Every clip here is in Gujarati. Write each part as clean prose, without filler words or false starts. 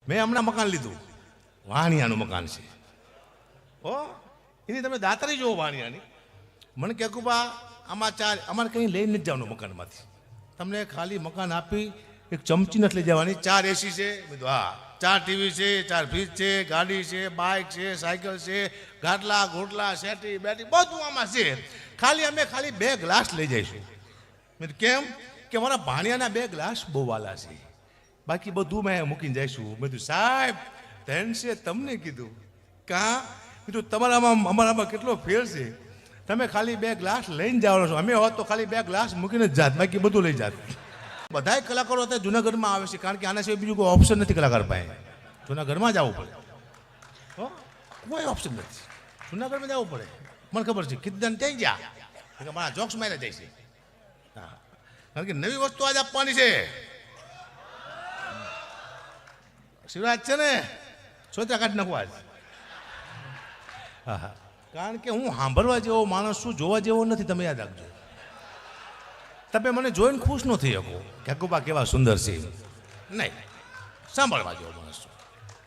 મેં હમણાં મકાન લીધું, વાણિયાનું મકાન છે. ઓ એની તમે દાતારી જુઓ વાણિયાની. મને કે કુબા આમાં ચાર અમારે કંઈ લઈને નથી જવાનું મકાનમાંથી, તમને ખાલી મકાન આપી એક ચમચી નથી લઈ જવાની. 4 એસી છે, બધું હા, 4 ટીવી છે, 4 ફ્રીજ છે, ગાડી છે, બાઇક છે, સાયકલ છે, ગાટલા ઘોટલા શેટી બેટી બધું આમાં છે. અમે ખાલી 2 ગ્લાસ લઈ જઈશું. મેં કેમ કે મારા ભાણિયાના 2 ગ્લાસ બહુ વાલા છે, બાકી બધું મેં મૂકીને જઈશું. મેં કીધું સાહેબ ધનશે તમને કીધું કાં કીધું તમારામાં અમારામાં કેટલો ફેર છે. તમે ખાલી 2 ગ્લાસ લઈને જવાનો છો, અમે હોત તો ખાલી 2 ગ્લાસ મૂકીને જ જાત, બાકી બધું લઈ જાત. બધાય કલાકારો અત્યારે જૂનાગઢમાં આવે છે, કારણ કે આના સિવાય બીજું કોઈ ઓપ્શન નથી કલાકાર પાસે. જૂનાગઢમાં જવું પડે, હો કોઈ ઓપ્શન નથી, જૂનાગઢમાં જવું પડે. મને ખબર છે કીધું ત્યાં ગયા મારા જોક્સ મારે જાય છે. હા, કારણ કે નવી વસ્તુ આજ આપવાની છે. શિવરાજ છે ને સોચા કાઢી નાખવા આજ. હા હા, કારણ કે હું સાંભળવા જેવો માણસ છું, જોવા જેવો નથી. તમે યાદ રાખજો, તમે મને જોઈને ખુશ ન થઈ શકો કે કુબા કેવા સુંદર છે, નહીં, સાંભળવા જેવો માણસ છું.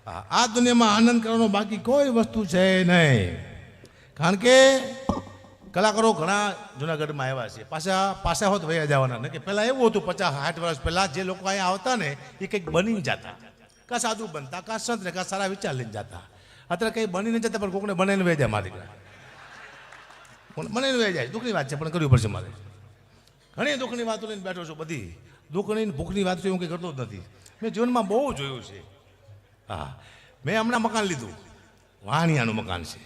હા, આ દુનિયામાં આનંદ કરવાનો બાકી કોઈ વસ્તુ છે નહીં. કારણ કે કલાકારો ઘણા જૂનાગઢમાં આવ્યા છે, પાછા હોત વયા જવાના ને. કે પહેલાં એવું હતું 50-60 વર્ષ પહેલાં જે લોકો અહીંયા આવતા ને એ કંઈક બનીને જતા, કાં સાધુ બનતા, કાં સંત ને, કાં સારા વિચાર લઈને જતા. અત્યારે કંઈ બનીને જતા પણ કોકને બનાવીને વહી જાય. મારી બનાવીને વહી જાય, દુઃખની વાત છે પણ કરવી પડશે મારે. ઘણી દુઃખની વાતો લઈને બેઠો છું, બધી દુઃખની ભૂખની વાત હું કંઈ કરતો જ નથી. મેં જીવનમાં બહુ જોયું છે. હા, મેં હમણાં મકાન લીધું, વાણિયાનું મકાન છે.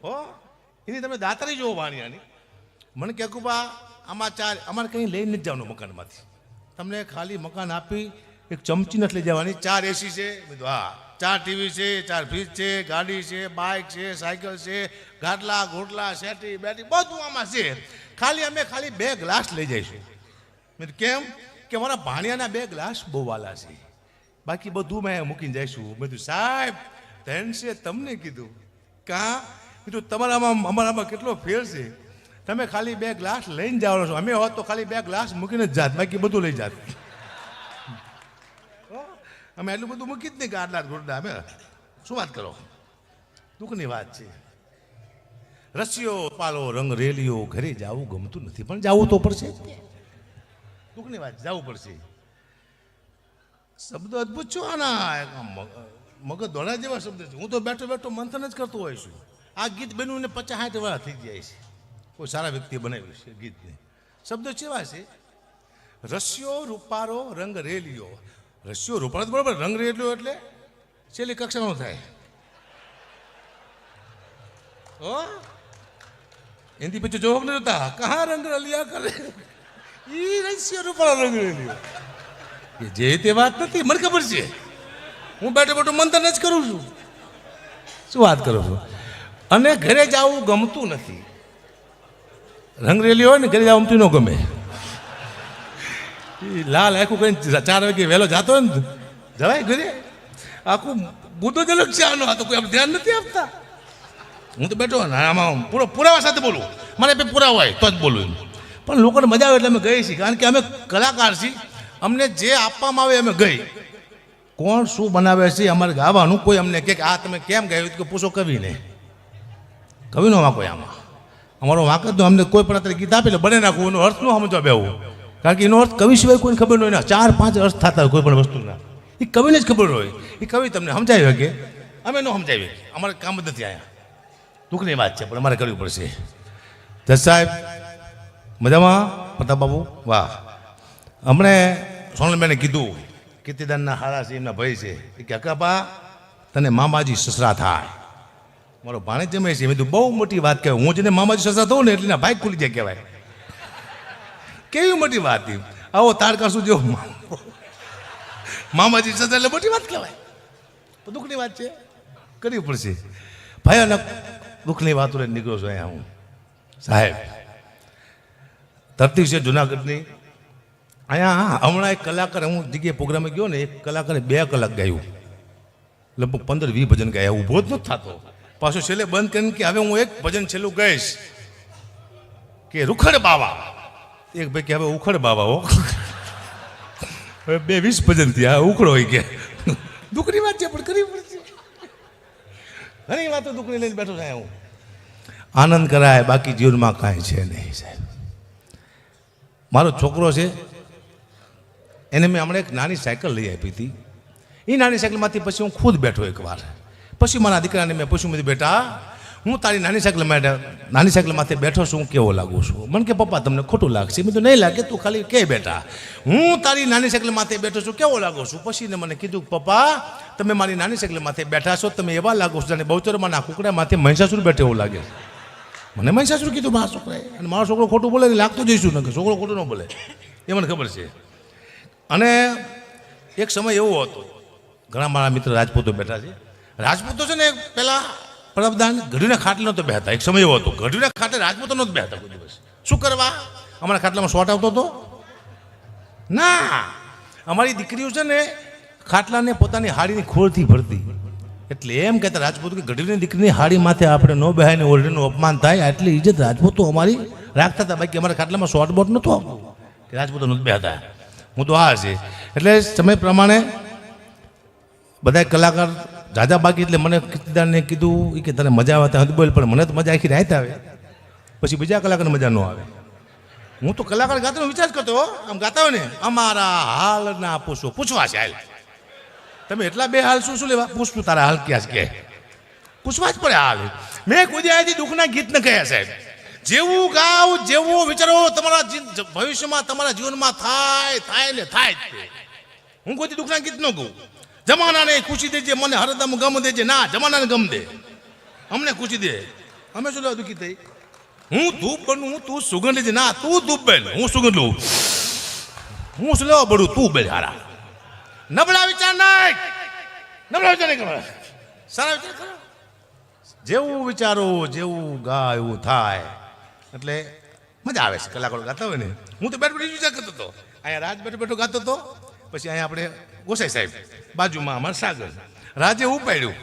ઓ એની તમે દાતારી જુઓ વાણિયાની. મને કે કુબા આમાં અમારે કંઈ લઈને નથી જવાનું મકાનમાંથી, તમને ખાલી મકાન આપી એક ચમચી નથી લઈ જવાની. 4 એસી છે, બધું હા, 4 ટીવી છે, 4 ફ્રીજ છે, ગાડી છે, બાઇક છે, સાયકલ છે, ગાટલા ઘોટલા શેટી બેટી બધું આમાં છે. અમે ખાલી 2 ગ્લાસ લઈ જઈશું. મેં કેમ કે મારા ભાણિયાના 2 ગ્લાસ બહુ વાલા છે, બાકી બધું મેં મૂકીને જઈશું. મેં કીધું સાહેબ ધનશે તમને કીધું કાં કીધું તમારામાં અમારામાં કેટલો ફેર છે. તમે ખાલી 2 ગ્લાસ લઈને જવાનો છો, અમે હોત તો ખાલી 2 ગ્લાસ મૂકીને જ જાત, બાકી બધું લઈ જાત. અમે એટલું બધું મૂકી જ નહીં ગાટલા ઘોટલા. અમે શું વાત કરો, દુઃખની વાત છે. રસિયો પાલો રંગ રેલિયો, ઘરે જવું ગમતું નથી પણ જવું તો પડશે. દુઃખની વાત, જવું પડશે. શબ્દો અદભુત છો આના, મગજ દોડા જેવા શબ્દ છે. હું તો બેઠો બેઠો મંથન જ કરતો હોઈશ. આ ગીત બન્યું ને 50-60 વર્ષ થઈ જાય છે. કોઈ સારા વ્યક્તિએ બનાવ્યું છે ગીતને. શબ્દો કેવા છે? રસિયો રૂપારો રંગ રેલિયો. રસિયો રૂપારો બરાબર, રંગ રેલિયો એટલે છેલ્લી કક્ષાનો થાય. ઓ એની પછી જોગ નહીં હોતા, કહા રંગ રલિયા કરે ઈ રસિયો રૂપારો રંગ રેલિયો. જે તે વાત નથી, મને ખબર છે. હું બેઠો બેઠો મંથન જ કરું છું. શું વાત કરું છું? અને ઘરે જવું ગમતું નથી. રંગરેલી હોય ને ઘરે જવું ગમતું ન ગમે. લાલ આખું કઈ 4 વાગે વહેલો જતો હોય ને જવાય ઘરે, આખું બુદ્ધો જ અલગ છે આનો. આ તો કોઈ આપણે ધ્યાન નથી આપતા. હું તો બેઠો ને આમાં પુરાવા સાથે બોલું, મને પુરાવા હોય તો જ બોલું. પણ લોકોને મજા આવે એટલે અમે ગઈ છીએ, કારણ કે અમે કલાકાર છીએ. અમને જે આપવામાં આવે અમે ગઈ. કોણ શું બનાવે છે અમારે ગાવાનું, કોઈ અમને કે આ તમે કેમ ગાયું કે પૂછો કવિને. કવિનો વાંકો આમાં અમારો વાંક જ. અમને કોઈ પણ અત્યારે ગીત આપે એટલે બને નાખવું, એનો અર્થ ન સમજવા બેવું. કારણ કે એનો અર્થ કવિ સિવાય કોઈને ખબર ન હોય. 4-5 અર્થ થતા હોય કોઈ પણ વસ્તુના, એ કવિને જ ખબર હોય. એ કવિ તમને સમજાવી શકે, અમે ન સમજાવી. અમારે કામ જ નથી અહીંયા. દુઃખની વાત છે પણ અમારે કરવી પડશે. જજ સાહેબ મજામાં? પ્રતાપ બાબુ વાહ. હમણે સોનલબેને કીધું કીર્તિદાનના હારા છે, એમના ભાઈ છે, કે અકાપા તને મામાજી સસરા થાય. મારો ભાણે જમે છે. મેં બહુ મોટી વાત કહેવાય. હું જેને મામાજી સસરા થઉં ને એટલે ભાઈ ખુલી જાય કહેવાય. કેવી મોટી વાત. આવો તારકા શું જો મામાજી સસરા એટલે મોટી વાત કહેવાય. તો દુઃખની વાત છે, કરવી પડશે. ભયાનક દુઃખની વાતો લઈને નીકળો છો અહીંયા હું. સાહેબ ધરતી છે જુનાગઢની. અહીંયા હમણાં એક કલાકાર, હું જગ્યાએ પ્રોગ્રામે ગયો ને, એક કલાકારે 2 કલાક ગાયું, લગભગ 15-20 ભજન ગાયા. ઊભો જ નથી થતો. પાછો છેલ્લે બંધ કરીને કે હવે હું એક ભજન છેલ્લું ગાઈશ કે રૂખડ બાવા. એક ભાઈ કે હવે ઉખડ બાવા હો. હવે 2-20 ભજન થયા, ઉખડો હોય કે દુઃખની વાત છે પણ કરવી પડશે. ઘણી વાતો દુઃખની લઈને બેઠો થાય. હું આનંદ કરાય બાકી જીવનમાં કાંઈ છે નહીં સાહેબ. મારો છોકરો છે એને મેં હમણાં એક નાની સાયકલ લઈ આપી હતી. એ નાની સાયકલમાંથી પછી હું ખુદ બેઠો એકવાર. પછી મારા દીકરાને મેં પૂછ્યું, મેં બેટા હું તારી નાની સાયકલમાંથી બેઠો છું, હું કેવો લાગુ છું? મને કે પપ્પા તમને ખોટું લાગશે. મેં તો નહીં લાગે, તું ખાલી કે બેટા હું તારી નાની સાયકલમાંથી બેઠો છું, કેવો લાગુ છું? પછી ને મને કીધું, પપ્પા તમે મારી નાની સાયકલમાંથી બેઠા છો, તમે એવા લાગો છો જાણે બહુચરમાં ના કુકડામાંથી મહિષાસુર બેઠો એવું લાગે. મને મહિષાસુર કીધું મારા છોકરાએ. અને મારો છોકરો ખોટું બોલે ને લાગતું જઈશું ને, છોકરો ખોટું ન બોલે એ મને ખબર છે. અને એક સમય એવો હતો, ઘણા મારા મિત્ર રાજપૂતો બેઠા છે. રાજપૂતો છે ને પેલા પ્રબદાન ગઢીના ખાટલે નહોતો બેહતા. એક સમય એવો હતો ગઢીના ખાટલે રાજપૂતો નહોતો બેહતા કોઈ દિવસ. શું કરવા? અમારા ખાટલામાં શોર્ટ આવતો હતો ના. અમારી દીકરીઓ છે ને ખાટલાને પોતાની હાડીની ખોળથી ભરતી. એટલે એમ કહેતા રાજપૂતો કે ગઢીની દીકરીની હાડી માથે આપણે ન બેહાય ને ઓરડીનું અપમાન થાય, આટલી ઇજ્જત રાજપૂતો અમારી રાખતા હતા. બાકી અમારા ખાટલામાં શોર્ટ બોટ નહોતું આવતું કે રાજપૂતો નહોતું બેહતા. હું તો આ છે. એટલે સમય પ્રમાણે બધા કલાકાર જાજા બાકી. એટલે મને કીર્તિદાનને કીધું કે તને મજા આવે ત્યાં બોલ, પણ મને તો મજા આખી રાત આવે, પછી બીજા કલાકારને મજા ન આવે. હું તો કલાકાર ગાતાનો વિચાર કરતો, આમ ગાતા હોય ને અમારા હાલ ના પૂછવા છે. હાલ તમે એટલા બે હાલ શું લેવા પૂછતું? તારા હાલ ક્યાં કે પૂછવા જ પડે હાલ. મેં કોઈ દિવસ દુઃખના ગીત ન કહ્યા સાહેબ. જેવું ગાવ જેવું વિચારો તમારા ભવિષ્યમાં તમારા જીવનમાં થાય ને થાય. હું કોઈ દુઃખના ગીત ન કહું. જમાનાને ખુશી દેજે, મને હરદમ ગમ દેજે. ના, જમાનાને ગમ દે, અમને ખુશી દે. અમે શું લેવા દુઃખી થઈ? હું ધૂપ બનું, તું સુગંધ લેજે. ના, તું ધૂપ બેન, હું સુગંધ લઉં. હું શું લેવા પડું? તું બેન હારા. નબળા વિચાર નહીં, નબળા વિચાર નહીં કરવા, સારા વિચાર કરો. જેવું વિચારો જેવું ગા એવું થાય. એટલે મજા આવે છે કલાકારો ગાતા હોય ને. હું તો બેઠો બેઠો વિચાર કરતો હતો. અહીંયા રાજ બેઠો બેઠો ગાતો હતો. પછી અહીંયા આપણે ગોસાઈ સાહેબ બાજુમાં અમારા સાગર. રાજે ઉપાડ્યું.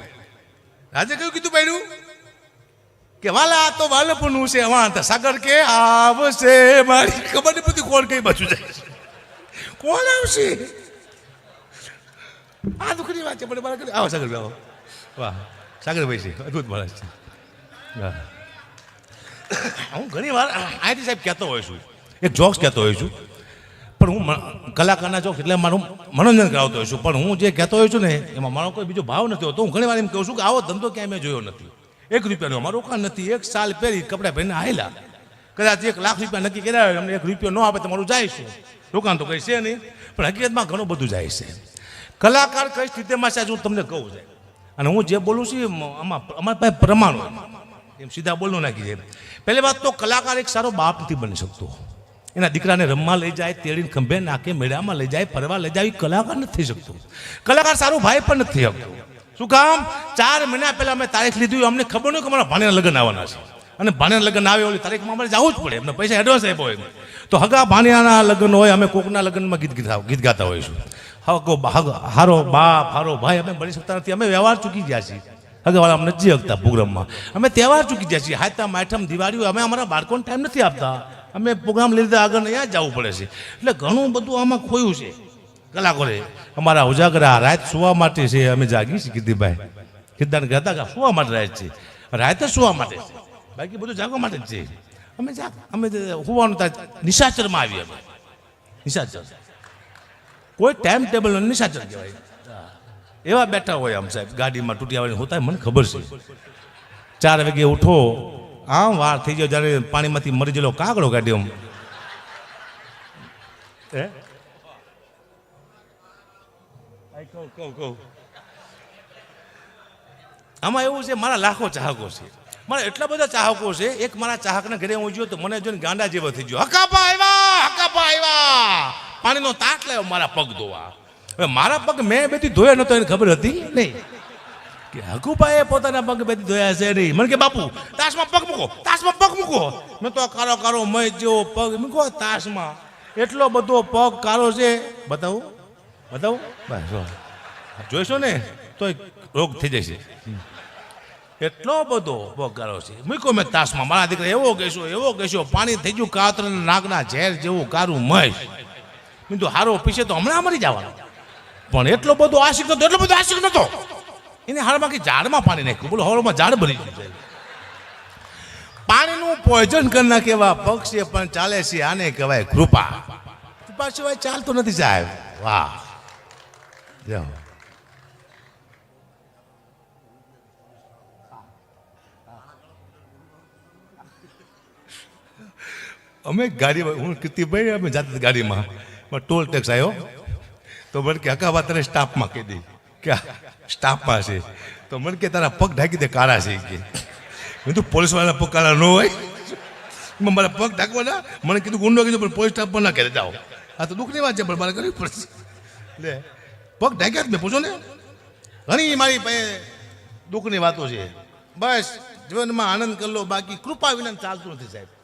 રાજે કયું કીધું પાડ્યું કે વાલા તો વાલપનું છે વાંધા. સાગર કે આવશે મારી ખબર નહીં પડતી કોણ કઈ બાજુ જાય, કોણ આવશે. આ દુઃખની વાત છે. પણ મારા આવો સાગર, આવો. વાહ સાગરભાઈ છે, અદભુત માણસ છે. હું ઘણી વાર અહીંથી સાહેબ કહેતો હોઉં છું, એક જોક્સ કહેતો હોઉં છું. પણ હું કલાકારના જોક્સ એટલે મારું મનોરંજન કરાવતો હોઉં છું. પણ હું જે કહેતો હોઉં છું ને એમાં મારો કોઈ બીજો ભાવ નથી હોતો. હું ઘણી વાર એમ કહું છું કે આવો ધંધો ક્યાંય મેં જોયો નથી. 1 રૂપિયાનો અમારો રોકાણ નથી. 1 સાલ પહેરી કપડાં પહેરીને આવેલા, કદાચ 1 લાખ રૂપિયા નક્કી કર્યા હોય, અમને 1 રૂપિયો ન આપે તમારું જાય છે. રોકાણ તો કંઈ છે નહીં, પણ હકીકતમાં ઘણું બધું જાય છે. કલાકાર કઈ સ્થિતિમાં છે હું તમને કહું છે. અને હું જે બોલું છું આમાં અમારી પાસે પ્રમાણ હોય, એમ સીધા બોલવું નાખી છે. પહેલી વાત તો કલાકાર એક સારો બાપ નથી બની શકતો. એના દીકરાને રમવા લઈ જાય, તેડીને ખંભે નાખે, મેળામાં લઈ જાય, ફરવા લઈ જાય, એ કલાકાર નથી થઈ શકતો. કલાકાર સારો ભાઈ પણ નથી થઈ શકતો. શું કામ? 4 મહિના પહેલા અમે તારીખ લીધી, અમને ખબર નહીં કે અમારા ભાણેના લગ્ન આવવાના છે. અને ભાણેના લગ્ન આવે ઓલી તારીખમાં અમારે જવું જ પડે. એમને પૈસા એડવાન્સ આપ્યો હોય તો હગા ભાણિયાના લગ્ન હોય, અમે કોકના લગ્નમાં ગીત ગાતા હોઈશું. હારો બાપ હારો ભાઈ અમે બની શકતા નથી. અમે વ્યવહાર ચૂકી ગયા છીએ. હગાવાળા અમને નથી શકતા પ્રોગ્રામમાં. અમે તહેવાર ચૂકી ગયા છીએ. હાથમ આઠમ દિવાળી અમે અમારા બાળકોને ટાઈમ નથી આપતા. અમે પ્રોગ્રામ લઈ લીધા આગળ અહીંયા જવું પડે છે. એટલે ઘણું બધું આમાં ખોયું છે. કલાકારે અમારા ઉજાગરા રાત સુવા માટે છે. અમે જાગી છીએ કીર્તિભાઈ કીર્તાન કહેતા કે સુવા માટે રાત છે, રાતે સુવા માટે છે, બાકી બધું જાગવા માટે જ છે. અમે સુવાનું ત્યાં નિશાચરમાં આવીએ. અમે નિશાચર કોઈ ટાઈમ ટેબલ નિશાચર કહેવાય. એવા બેઠા હોય આમ સાહેબ ગાડીમાં તૂટિયાવાળી હોતા. મને ખબર છે 4 વાગે ઉઠો, આમ વાર થઈ ગયો જ્યારે પાણીમાંથી મરી ગયેલો કાગડો કાઢ્યો. આમાં એવું છે મારા લાખો ચાહકો છે, મારા એટલા બધા ચાહકો છે. એક મારા ચાહકના ઘરે હું ગયો તો મને જોઈને ગાંડા જેવો થઈ ગયો. હકાપા આવ્યા, પાણીનો તાટ લાવ્યો મારા પગ ધોવા. હવે મારા પગ મેં બેથી ધોયા નતો એને ખબર હતી નહીં કે હકુભાઈએ પોતાના પગ બેથી ધોયા છે નહીં. મને કે બાપુ તાશમાં પગ મૂકો, તાશમાં પગ મૂકો. મેં તો કારો કારો મય જેવો પગ મૂકો તાશમાં. એટલો બધો પગ કારો છે. બતાવું બસ જોઈશો ને તો રોગ થઈ જશે. એટલો બધો પગ કારો છે. મૂકો મેં તાશમાં. મારા દીકરા એવો કહેશો પાણી થઈ ગયું કાતર નાગના ઝેર જેવું કારું મય. મેં તો હારો પીશે તો હમણાં મરી જવાનું. પણ એટલો બધો આશિક નતો એને હાલમાં કે ઝાડમાં પાણી નાખ્યું. બોલો હવામાં ઝાડ ભરી ગયું છે. પાણીનું પોઈઝન કરી નાખે એવા પક્ષી પણ ચાલે છે. આને કહેવાય કૃપા. કૃપા સિવાય ચાલતો નથી સાહેબ. વાહ. અમે ગાડીમાં હું કીર્તિભાઈ અમે જાતે ગાડીમાં ટોલ ટેક્સ આવ્યો તો મને કે હકાવા તારે સ્ટાફમાં કહી દઈ કે સ્ટાફમાં છે તો મને કે તારા પગ ઢાંકી દે કાળા છે કે મેં તો પોલીસવાળાના પગ કાળા ન હોય મારા પગ ઢાંકવાના મને કીધું ગુંડો કીધું પણ પોલીસ સ્ટાફ પણ ના કહે જાઓ આ તો દુઃખની વાત છે પણ મારે કરવી પડશે લે પગ ઢાંક્યા જ મેં પૂછો ને ઘણી મારી પાસે દુઃખની વાતો છે બસ જીવનમાં આનંદ કરી લો બાકી કૃપા વિના ચાલતું નથી સાહેબ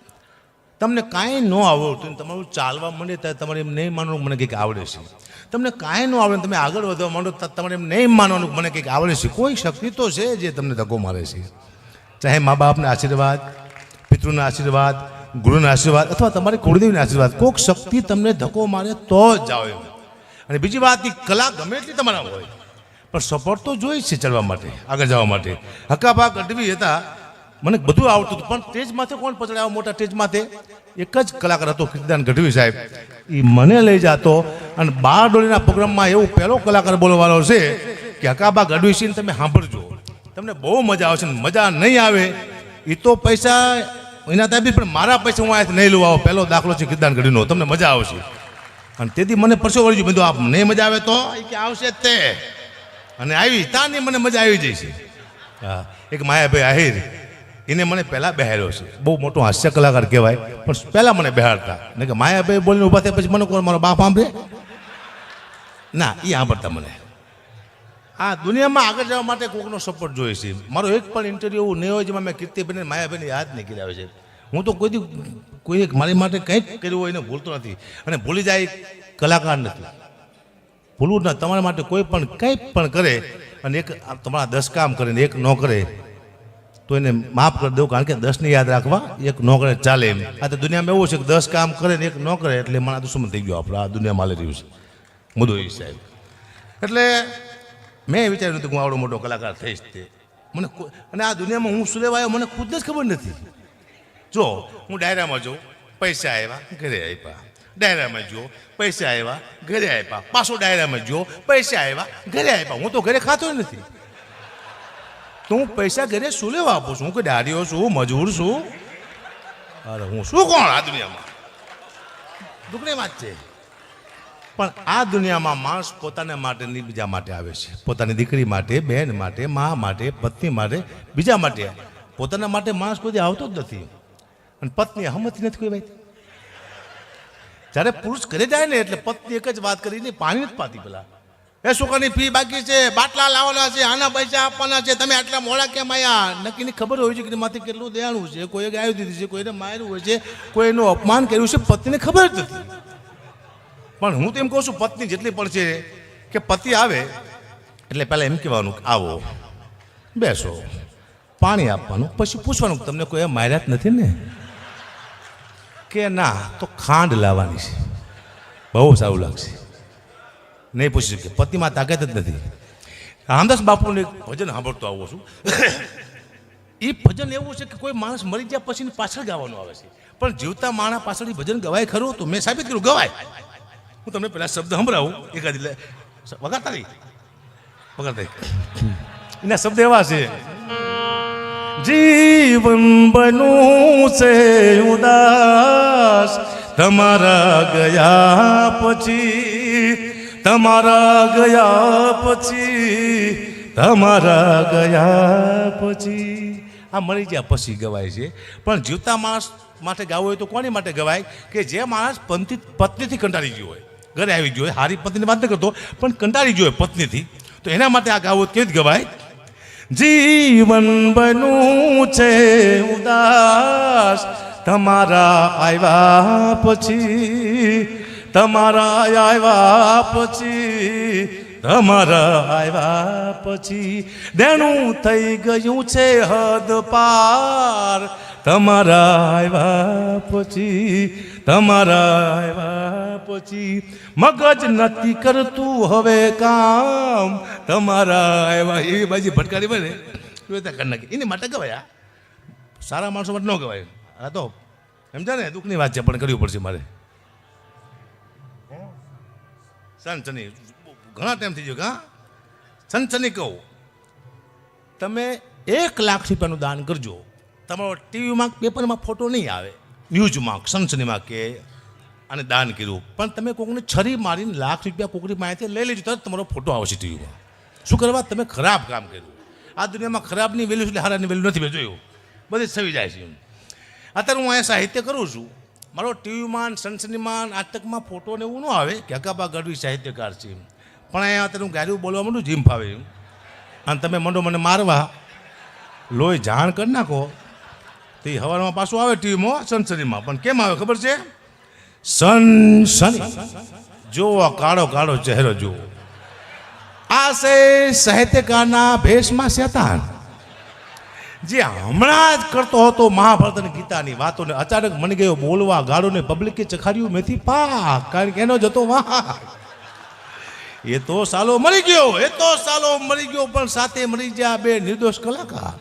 તમને કાંઈ ન આવડતું તમારું ચાલવા માંડે ત્યારે તમારે એમ નહીં માનવાનું મને કંઈક આવડે છે તમને કાંઈ ન આવડે તમે આગળ વધવા માંડો તમારે એમ નહીં માનવાનું મને કંઈક આવડે છે કોઈ શક્તિ તો છે જે તમને ધક્કો મારે છે ચાહે મા બાપના આશીર્વાદ પિતૃના આશીર્વાદ ગુરુના આશીર્વાદ અથવા તમારી કુળદેવીના આશીર્વાદ કોઈક શક્તિ તમને ધક્કો મારે તો જ જાઓ એમ અને બીજી વાત એ કલા ગમે એટલી તમારા હોય પણ સપોર્ટ તો જોઈ છે ચડવા માટે આગળ જવા માટે હકાભા ગઢવી હતા મને બધું આવડતું હતું પણ સ્ટેજ માથે કોણ પચડાયો મોટા સ્ટેજ માથે એક જ કલાકાર હતો કીર્તિદાન ગઢવી સાહેબ એ મને લઈ જતો અને બારડોલીના પ્રોગ્રામમાં એવું પહેલો કલાકાર બોલવાનો છે કે હકાભા ગઢવી સિંહ તમે સાંભળજો તમને બહુ મજા આવશે મજા નહીં આવે એ તો પૈસા એના ત્યાં બી પણ મારા પૈસા હું અહીંયાથી નહીં લઉં આવો પહેલો દાખલો છે કીર્તિદાન ગઢવીનો તમને મજા આવશે અને તેથી મને પરસો વળી ગયું બધું આપ નહીં મજા આવે તો એ કે આવશે જ તે અને આવી તાની મને મજા આવી જાય છે હા એક માયાભાઈ આહિર એને મને પહેલાં બેહાર્યો છે બહુ મોટો હાસ્ય કલાકાર કહેવાય પણ પહેલાં મને બેહાડતા ને કે માયાભાઈ બોલીને ઊભા થયા પછી મને કોણ મારો બાપ સાંભળે ના એ સાંભળતા મને આ દુનિયામાં આગળ જવા માટે કોઈકનો સપોર્ટ જોઈએ છે મારો એક પણ ઇન્ટરવ્યૂ એવું નહીં હોય જેમાં મેં કીર્તિભાઈને માયાભાઈને યાદ નહીં કર્યા છે હું તો કોઈ મારી માટે કંઈક કર્યું હોય એને ભૂલતો નથી અને ભૂલી જાય કલાકાર નથી ભૂલવું ના તમારા માટે કોઈ પણ કંઈ પણ કરે અને એક તમારા 10 કામ કરે ને એક ન કરે તો એને માફ કરી દઉં કારણ કે 10ને યાદ રાખવા એક ન કરે ચાલે એમ આ તો દુનિયામાં એવું છે કે 10 કામ કરે ને એક ન કરે એટલે મારા દુશ્મન થઈ ગયો આપણે આ દુનિયામાં હાલી રહ્યું છે મુદ્દો એ સાહેબ એટલે મેં વિચાર્યું હતું કે હું આવડો મોટો કલાકાર થઈશ તે મને અને આ દુનિયામાં હું શું લેવા આવ્યો મને ખુદને જ ખબર નથી જો હું ડાયરામાં જાઉં પૈસા આવ્યા ઘરે આપ્યા ડાયરામાં જો પૈસા આવ્યા ઘરે આપ્યા પાછો ડાયરામાં જો પૈસા આવ્યા ઘરે આપ્યા હું તો ઘરે ખાતો નથી તો હું પૈસા ઘરે શું લેવા આપું છું હું કે દાડીઓ છું મજૂર છું અરે હું શું કોણ આ દુનિયામાં દુઃખની વાત છે પણ આ દુનિયામાં માણસ પોતાના માટે નહીં બીજા માટે આવે છે પોતાની દીકરી માટે બહેન માટે મા માટે પત્ની માટે બીજા માટે પોતાના માટે માણસ કોઈ આવતો જ નથી અને પત્ની હમતી નથી કોઈ ભાઈ જ્યારે પુરુષ ઘરે જાય ને એટલે પત્ની એક જ વાત કરીને પાણી જ પાતી પેલા એ છોકરાની ફી બાકી છે બાટલા લાવવાના છે આના પૈસા આપવાના છે તમે આટલા મોડા કેમ આવ્યા નક્કીની ખબર હોય છે કે માથે કેટલું દેવાનું છે કોઈએ ગાયું દીધી છે કોઈને માર્યું હોય છે કોઈ એનું અપમાન કર્યું છે પત્નીને ખબર જ નથી પણ હું તો એમ કહું છું પત્ની જેટલી પણ છે કે પતિ આવે એટલે પહેલાં એમ કહેવાનું આવો બેસો પાણી આપવાનું પછી પૂછવાનું તમને કોઈ માર્યા જ નથી ને કે ના તો ખાંડ લાવવાની છે બહુ સારું લાગશે નહીં પૂછી શકે પતિમાં તાકાત જ નથી રામદાસ બાપુનું એક ભજન સાંભળતો આવું છું એ ભજન એવું છે કે કોઈ માણસ મરી ગયા પછી પાછળ ગાવાનું આવે છે પણ જીવતા માણસ પાછળ ભજન ગવાય ખરું તો મેં સાબિત કર્યું ગવાય હું તમને પેલા શબ્દ સંભળાવું એકાદ વગાડતા નહીં વગાડતા એના શબ્દ એવા છે જીવન બનું છે ઉદાસ તમારા ગયા પછી તમારા ગયા પછી આ મરી ગયા પછી ગવાય છે પણ જીવતા માણસ માટે ગાવું હોય તો કોની માટે ગવાય કે જે માણસ પત્નીથી કંટાળી ગયો હોય ઘરે આવી ગયો હોય હારી પત્નીની વાત ન કરતો પણ કંટાળી ગયો હોય પત્નીથી તો એના માટે આ ગાવું કેવી રીતે ગવાય જીવન બનું છે ઉદાસ તમારા આવ્યા પછી તમારા આવ્યા પછી દેણું થઈ ગયું છે હદ પાર તમારા આવ્યા પછી તમારા આવ્યા પછી મગજ નથી કરતું હવે કામ, તમારા આવ્યા એવી બાજી ભટકારી બને કરી નાખી. એની માટે ગવાય, સારા માણસો માટે ન ગવાય. આ તો સમજા ને દુઃખની વાત છે, પણ કરવી પડશે મારે. સનસની ઘણા ટાઈમ થઈ ગયો. હા, સનસની કહું, તમે 1 લાખ રૂપિયાનું દાન કરજો, તમારો ટીવીમાં પેપરમાં ફોટો નહીં આવે, ન્યૂઝમાં સનસનીમાં કે અને દાન કર્યું, પણ તમે કોકને છરી મારીને લાખ રૂપિયા કોકની પાસેથી લઈ લેજો તો તમારો ફોટો આવશે ટીવીમાં. શું કરવા? તમે ખરાબ કામ કર્યું. આ દુનિયામાં ખરાબની વેલ્યુ એટલે હારાની વેલ્યુ નથી. મેં જોયું બધી છવી જાય છે. અત્યારે હું અહીંયા સાહિત્ય કરું છું, મારો ટીવીમાં સનસનીમાં નાટકમાં ફોટો ને એવું ન આવે કે હકાબા ગઢવી સાહિત્યકાર છે, પણ અહીંયા અત્યારે હું ગાડું બોલવા માંડું જીમ ફાવે અને તમે મંડો મને મારવા લોહી જાણ કરી નાખો તો એ હવારમાં પાછું આવે ટીવીમાં સનસનીમાં. પણ કેમ આવે ખબર છે? સનસની જુઓ, કાળો કાળો ચહેરો જુઓ. આ છે સાહિત્યકારના ભેષમાં શેતાન, જે હમણાં જ કરતો હતો મહાભારત અને ગીતાની વાતોને અચાનક મને ગયો બોલવા ગાળોને પબ્લિકે ચખાડ્યું મેથી પાક, કારણ કે એનો જતો વાહ. એ તો સાલો મરી ગયો, પણ સાથે મરી ગયા 2 નિર્દોષ કલાકાર,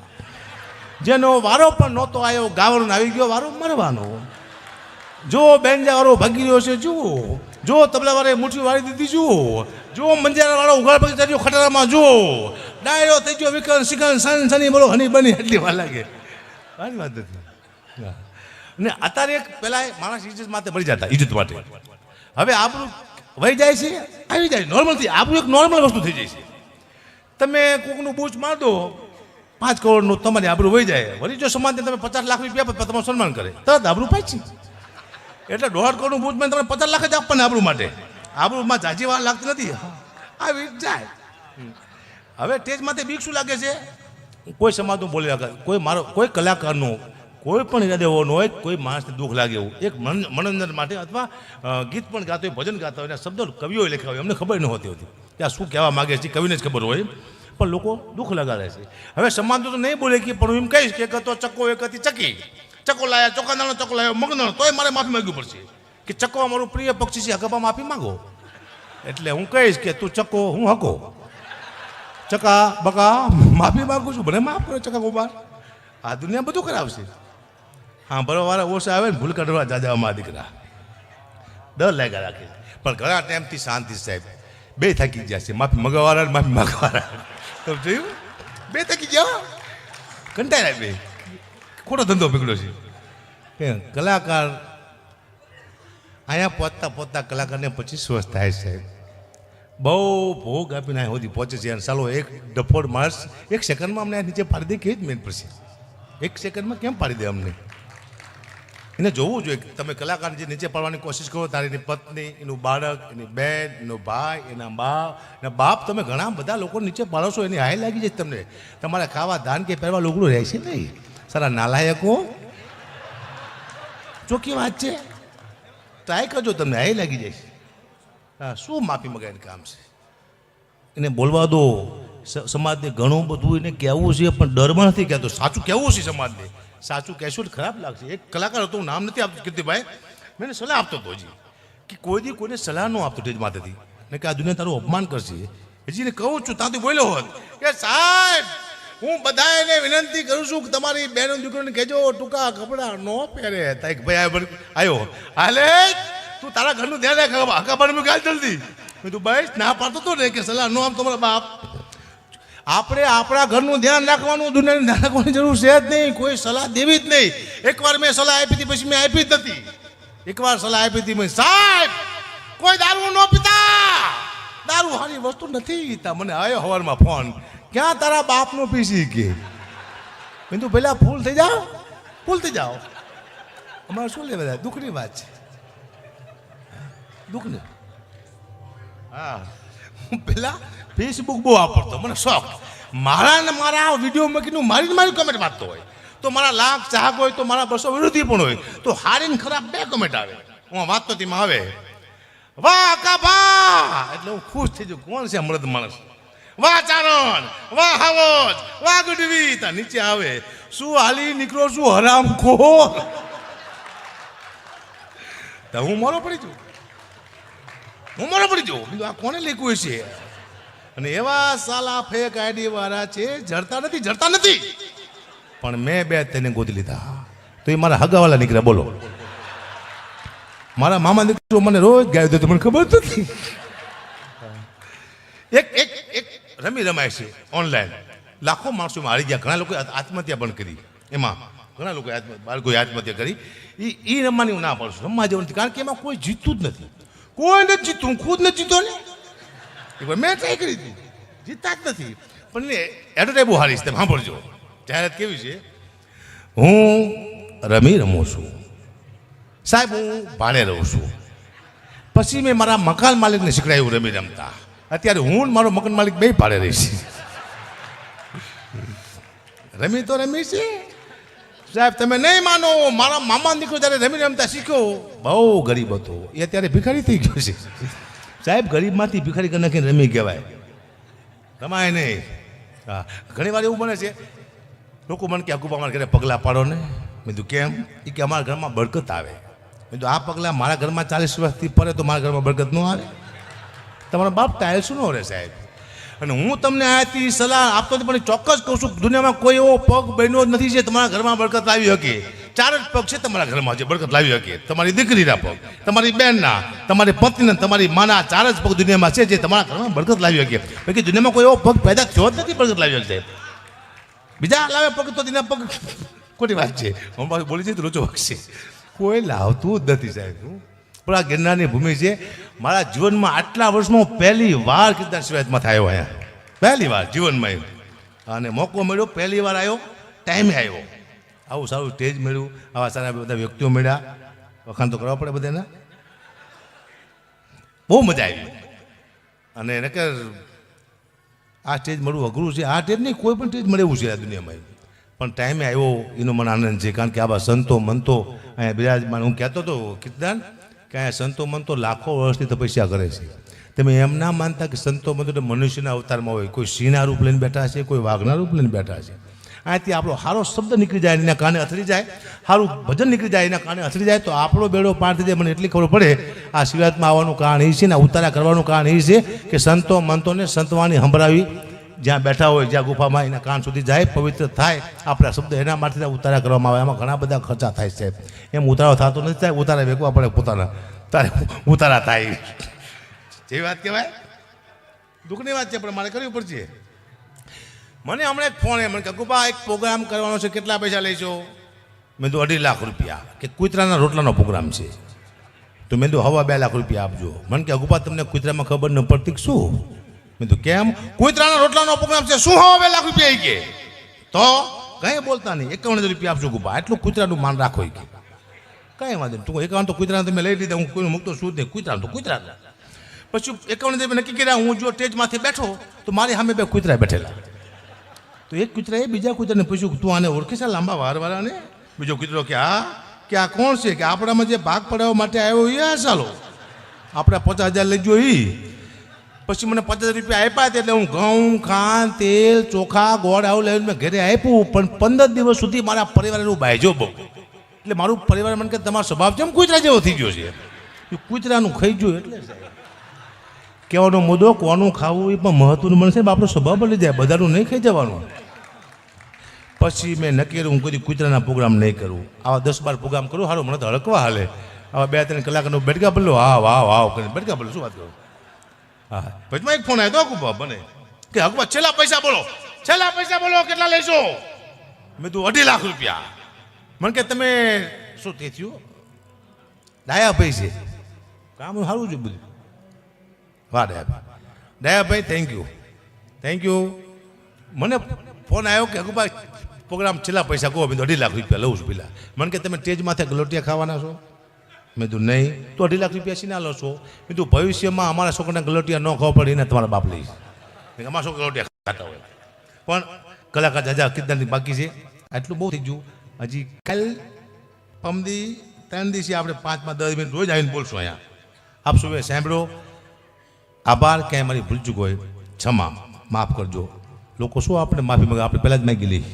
જેનો વારો પણ નહોતો આવ્યો ગાવાનો, આવી ગયો વારો મરવાનો. જો બેન્જા વાળો ભાગી રહ્યો છે જુઓ, જો તબલા વાળે મુઠ્ઠી વાળી દીધી જુઓ, જો મંજારા વાળો ઉઘાડ પડી ચડ્યો ખટારામાં જુઓ, ડાયરો થઈ ગયો વિકન શિકન સનસની બોલો હની બની એટલી વાર લાગે. કાંઈ વાત નથી. ને અત્યારે એક પહેલાં માણસ ઇજ્જત માટે મરી જતા, ઇજ્જત માટે. હવે આપણું વહી જાય છે, આવી જાય નોર્મલથી. આપણું એક નોર્મલ વસ્તુ થઈ જાય છે. તમે કોકનું બૂચ માર દો 5 કરોડનું, તમારી આબરૂ વહી જાય. વળી જો સમાજને તમે 50 લાખ રૂપિયા આપે તમારું સન્માન કરે, તરત આબરૂ પાછી. એટલે 1.5 કરોડનું બૂચ મેં તમે 50 લાખ જ આપવાને આબરૂ માટે. આબરૂમાં જાજી વાર લાગતી નથી, આવી જાય. હવે સ્ટેજમાંથી બીક શું લાગે છે? કોઈ સમાજનું બોલ્યા કરે, કોઈ કલાકારનું કોઈ પણ ઈરાદે હોવાનો હોય, કોઈ માણસને દુઃખ લાગે એવું એક મનોરંજન માટે અથવા ગીત પણ ગાતો હોય, ભજન ગાતા હોય, એના શબ્દો કવિઓએ લખ્યા હોય, અમને ખબર નહોતી હોતી કે આ શું કહેવા માગે છે, કવિને જ ખબર હોય, પણ લોકો દુઃખ લગાડે છે. હવે સમાજ તો નહીં બોલે કે, પણ હું એમ કહીશ કે એક હતો ચક્કો, એક હતી ચકી. ચક્કો લાયા, ચોકાદાનો ચક્કો લાવ્યો મગનો, તોય મારે માફી માંગવી પડશે કે ચક્કો મારું પ્રિય પક્ષી છે, હકબા માફી માંગો. એટલે હું કહીશ કે તું ચક્કો, હું હકો, ચકા બકા માફી માગું છું, ભલે માફ કરો ચકા ગોબાર. આ દુનિયા બધું કરાવશે. હા, બરોબર ઓછા આવે ને ભૂલ કાઢવા જાજામાં દીકરા ડર લાગ્યા રાખે. પણ ઘણા ટાઈમથી શાંતિ સાહેબ, 2 થાકી ગયા છે, માફી મગવાળા માફી માગવાળા. તમે જોયું? 2 થાકી ગયા, કંટાળ્યા 2. ખોટો ધંધો પકડ્યો છે કે કલાકાર અહીંયા પહોંચતા કલાકારને 25 વર્ષ થાય છે. બહુ ભોગ આપીને અહીંયા સુધી પહોંચે છે. અને ચાલો એક ડફોડ માણસ 1 સેકન્ડમાં અમને નીચે પાડી દે, કેવી જ મેન પડશે? 1 સેકન્ડમાં કેમ પાડી દે અમને? એને જોવું જોઈએ. તમે કલાકારને જે નીચે પાડવાની કોશિશ કરો, તારી એની પત્ની, એનું બાળક, એની બેન, એનો ભાઈ, એના બાપ, તમે ઘણા બધા લોકો નીચે પાડો છો, એની હાય લાગી જાય તમને. તમારે ખાવા ધાન કે પહેરવા લુગડું રહેશે નહીં. સારા નાલાયકો, ચોખ્ખી વાત છે. ટ્રાય કરજો, તમને હાય લાગી જાય. હા, શું માફી મગાઈને કામ છે? એને બોલવા દો. સમાજને ઘણું બધું એને કહેવું છે, પણ ડરમાં નથી કહેતો. સાચું કહેવું છે સમાજને. સાચું કહેશું ખરાબ લાગશે. એક કલાકાર હતો, હું નામ નથી આપતો કીર્તિભાઈ, મેં એને સલાહ આપતો હતો હજી કે કોઈ દી કોઈને સલાહ ન આપતો સ્ટેજ માથેથી, ને કે આ દુનિયા તારું અપમાન કરશે. હજી કહું છું, ત્યાંથી બોલ્યો હોત કે સાહેબ હું બધાને વિનંતી કરું છું કે તમારી બહેનો દીકરીને કહેજો ટૂંકા કપડાં ન પહેરે. તાઈક ભાઈ આવ્યો, હાલે તું તારા ઘરનું ધ્યાન રાખ, હકાબાને ગાલ જલ્દી. મેં તું ભાઈ ના પાડતો હતો ને કે સલાહ ન આપ તમારા બાપ. આપણે આપણા ઘરનું ધ્યાન રાખવાનું, દુનિયાનું ધ્યાન રાખવાની જરૂર છે જ નહીં. કોઈ સલાહ દેવી જ નહીં. એકવાર મેં સલાહ આપી હતી, પછી મેં આપી જ નથી. એકવાર સલાહ આપી હતી મેં, સાહેબ કોઈ દારૂ ન પીતા, દારૂ સારી વસ્તુ નથી. મને આવ્યો સવારમાં ફોન, ક્યાં તારા બાપનો પીસી કે. મેં તું પહેલાં ફૂલ થઈ જાઓ. અમારે શું લેવા? દુઃખની વાત છે, દુઃખની. હા, હું પહેલાં ફેસબુક બહુ વાપરતો, મને શોખ. મારા વિડીયો મૂકીને મારી કમેન્ટ વાંચતો હોય તો મારા લાખ ચાહક હોય, તો મારા 200 વિરોધી પણ હોય, તો હારી ને ખરાબ 2 કમેન્ટ આવે. હું વાંચતો તેમાં આવે વાહ કાભા, એટલે હું ખુશ થઈ જાઉં. કોણ છે મૃદ માણસ? વાહ ચારણ, વાહ હાવજ, વાહ ગુડવી. ત્યાં નીચે આવે શું હાલી નીકળો છું હરામ ખોર. તો હું મોરો પડી છું, હું મોરો પડી છું. બીજું આ કોને લખ્યું છે? અને એવા સાલા ફેક આઈડી વાળા છે, જડતા નથી. પણ મેં બે તેને ગોતી લીધા તો એ મારા હગાવાલા નીકળ્યા. બોલો, મારા મામા દીકરો મને રોજ ગાય દે, મને ખબર નથી. એક રમી રમાય છે ઓનલાઈન, લાખો માણસો હારી ગયા. ઘણા લોકોએ આત્મહત્યા પણ કરી, એમાં ઘણા લોકોએ બાળકોએ આત્મહત્યા કરી. એ રમવાની હું ના પડશું, રમવા જેવું નથી, કારણ કે એમાં કોઈ જીતતું જ નથી. કોઈ નથી જીતતું, હું ખુદ નથી જીતો ને. મેં ટ્રાય કરી હતી, જીતતા જ નથી. પણ એડવર્ટાઈઝ બહુ હારી છે, તમે સાંભળજો. જાહેરાત કેવી છે? હું રમી રમું છું સાહેબ, હું ભાડે રહું છું. પછી મેં મારા મકાન માલિકને શીખડાયું રમી રમતા. અત્યારે હું મારો મકાન માલિક બે ભાડે રહીશ. રમી તો રમી છે સાહેબ, તમે નહીં માનો. મારા મામા દીકરો જ્યારે રમી રમતા શીખ્યો, બહુ ગરીબ હતો, એ અત્યારે ભિખારી થઈ ગયો છે સાહેબ. ગરીબમાંથી ભિખારી કરી નાખીને રમી કહેવાય, રમાય નહીં. હા, ઘણી વાર એવું બને છે, લોકો મને કે અકુબા અમારા ઘરે પગલાં પાડો ને. મેં કીધું કેમ? એ કે અમારા ઘરમાં બરકત આવે. મેં કીધું આ પગલાં મારા ઘરમાં 40 વર્ષથી પડે તો મારા ઘરમાં બરકત ન આવે? તમારો બાપ ટાયલ શું ન રહે સાહેબ? અને હું તમને આથી સલાહ આપતો નથી, પણ ચોક્કસ કહું છું, દુનિયામાં કોઈ એવો પગ બન્યો જ નથી જે તમારા ઘરમાં બરકત લાવી શકે. 4 જ પગ છે તમારા ઘરમાં જે બરકત લાવી શકે. તમારી દીકરીના પગ, તમારી બહેનના, તમારી પત્નીના, તમારી માના 4 જ પગ દુનિયામાં છે જે તમારા ઘરમાં બરકત લાવી શકે. બાકી દુનિયામાં કોઈ એવો પગ પેદા થયો જ નથી બરકત લાવી શકે. બીજા લાવે પગ તો તેના પગ, ખોટી વાત છે. હું પાછું બોલી જઈએ તો લોચો વાગશે. કોઈ લાવતું જ નથી સાહેબ. પણ આ ગિરનારની ભૂમિ છે. મારા જીવનમાં આટલા વર્ષમાં પહેલી વાર કીર્તન શિવાયતમાં થયો અહીંયા, પહેલી વાર જીવનમાં. અને મોકો મળ્યો, પહેલી વાર આવ્યો, ટાઈમે આવ્યો. આવું સારું સ્ટેજ મળ્યું, આવા સારા બધા વ્યક્તિઓ મળ્યા. વખાણ તો કરવા પડે બધાને. બહુ મજા આવી. અને નકર આ સ્ટેજ મળવું અઘરું છે. આ સ્ટેજ નહીં, કોઈ પણ સ્ટેજ મળે એવું છે આ દુનિયામાં. પણ ટાઈમે આવ્યો એનો મને આનંદ છે, કારણ કે આવા સંતો મંતો અહીંયા બિરાજમાન. હું કહેતો હતો કીર્તન કે અહીંયા સંતો મંતો લાખો વર્ષથી તપસ્યા કરે છે. તમે એમ ના માનતા કે સંતો મંતો મનુષ્યના અવતારમાં હોય. કોઈ સિંહના રૂપ લઈને બેઠા છે, કોઈ વાઘના રૂપ લઈને બેઠા છે. અહીંયાથી આપણો સારો શબ્દ નીકળી જાય, એના કાને અથડી જાય, સારું ભજન નીકળી જાય, એના કાને અથડી જાય તો આપણો બેડો પાર થઈ જાય. મને એટલી ખબર પડે આ શિવાયતમાં આવવાનું કારણ એ છે ને ઉતારા કરવાનું કારણ એ છે કે સંતો મંતોને સંતવાણી સંભળાવી, જ્યાં બેઠા હોય, જ્યાં ગુફામાં, એના કાન સુધી જાય, પવિત્ર થાય. આપણા શબ્દ એના માટે ઉતારા કરવામાં આવે. એમાં ઘણા બધા ખર્ચા થાય છે. એમ ઉતારો થતો નથી થાય, ઉતારા વેકવા પડે પોતાના, તારે ઉતારા થાય. જેવી વાત કહેવાય, દુઃખની વાત છે, પણ મારે કરવી પડશે. મને હમણાં એક ફોન, મને કે ગુપા એક પ્રોગ્રામ કરવાનો છે, કેટલા પૈસા લઈશો? મેં તો 2.5 લાખ રૂપિયા. કે કૂતરાના રોટલાનો પ્રોગ્રામ છે, તો મેં તો 2.5 લાખ રૂપિયા આપજો. મને કે ગુપા તમને કૂતરામાં ખબર ન પડતી શું? મેં તો કેમ? કૂતરાના રોટલાનો પ્રોગ્રામ છે, શું 2.5 લાખ રૂપિયા? કે તો કંઈ બોલતા નહીં, 51,000 રૂપિયા આપજો ગુપા, એટલું કૂતરાનું માન રાખો. કે કંઈ વાંધો નહીં, તું 51 તો કૂતરાને તમે લઈ લીધા, હું કોઈનું મૂકતો શું જ નહીં, કૂતરાનું તો કૂતરા. પછી 51,000 નક્કી કર્યા. હું જો સ્ટેજમાંથી બેઠો તો મારી સામે 2 કૂતરા બેઠેલા. તો એક કૂતરાએ બીજા કૂતરાને પૂછ્યું, તું આને ઓળખે છે લાંબા વારવાળાને? બીજો કૂતરો કે હા. કે આ કોણ છે? કે આપણામાં જે ભાગ પડાવવા માટે આવ્યો એ આ ચાલો, આપણે 50,000 લઈ ગયો એ. પછી મને 50,000 રૂપિયા આપ્યા હતા, એટલે હું ઘઉં, ખાંડ, તેલ, ચોખા, ગોળ આવું લઈને મેં ઘરે આપ્યું. પણ 15 દિવસ સુધી મારા પરિવારનું બાયજો બહુ. એટલે મારું પરિવાર મને કે તમારો સ્વભાવ કેમ કૂતરા જેવો થઈ ગયો છે? કૂતરાનું ખાઈ ગયું એટલે કહેવાનો મુદ્દો, કોનું ખાવું એ પણ મહત્વનું બનશે. આપણો સ્વભાવ બદલી જાય, બધાનું નહીં ખાઈ જવાનું. પછી મેં નક્કી કર્યું હું કોઈ કૂતરાના પ્રોગ્રામ નહીં કરું. આવા 10-12 પ્રોગ્રામ કરું, સારું મને તો હળકવા હાલે. આવા 2-3 કલાકનો બેઠકા બદલો, હા વાહ વાહ કરીને બેઠકા બદલો, શું વાત કરું. હા, પછી એક ફોન આવ્યો તો અકુબા બને કે અકુબા છેલ્લા પૈસા બોલો, છેલ્લા પૈસા બોલો, કેટલા લઈશો? મેં તું 2.5 લાખ રૂપિયા. મને કે તમે શું તે થયું? ડાયા પૈસે કામ સારું છે બધું. વાહ ડાયાભાઈ, થેન્ક યુ. મને ફોન આવ્યો કે અકુબા પ્રોગ્રામ છેલ્લા પૈસા કહો. મેં 2.5 લાખ રૂપિયા લઉં છું પેલા. મને કે તમે સ્ટેજ માથે ગલોટિયા ખાવાના છો? મેં તું નહીં. તો 2.5 લાખ રૂપિયા સીના લો છો? મેં તું ભવિષ્યમાં અમારા છોકરાને ગલોટિયા ન ખાવા પડે એને તમારા બાપ લઈશ. અમારા છોકરા ગલોટિયા ખાતા હોય. પણ કલાકાર જાજા કીર્તનની બાકી છે, આટલું બહુ થઈ ગયું. હજી કાલ પમદી 3 દિવસે આપણે 5-10 મિનિટ રોજ આવીને બોલશું અહીંયા. આપ સૌએ સાંભળો. આભાર. ક્યાંય મારી ભૂલ ચૂક હોય ક્ષમા, માફ કરજો. લોકો શું આપણે માફી માંગે, આપણે પહેલાં જ માગી લઈ.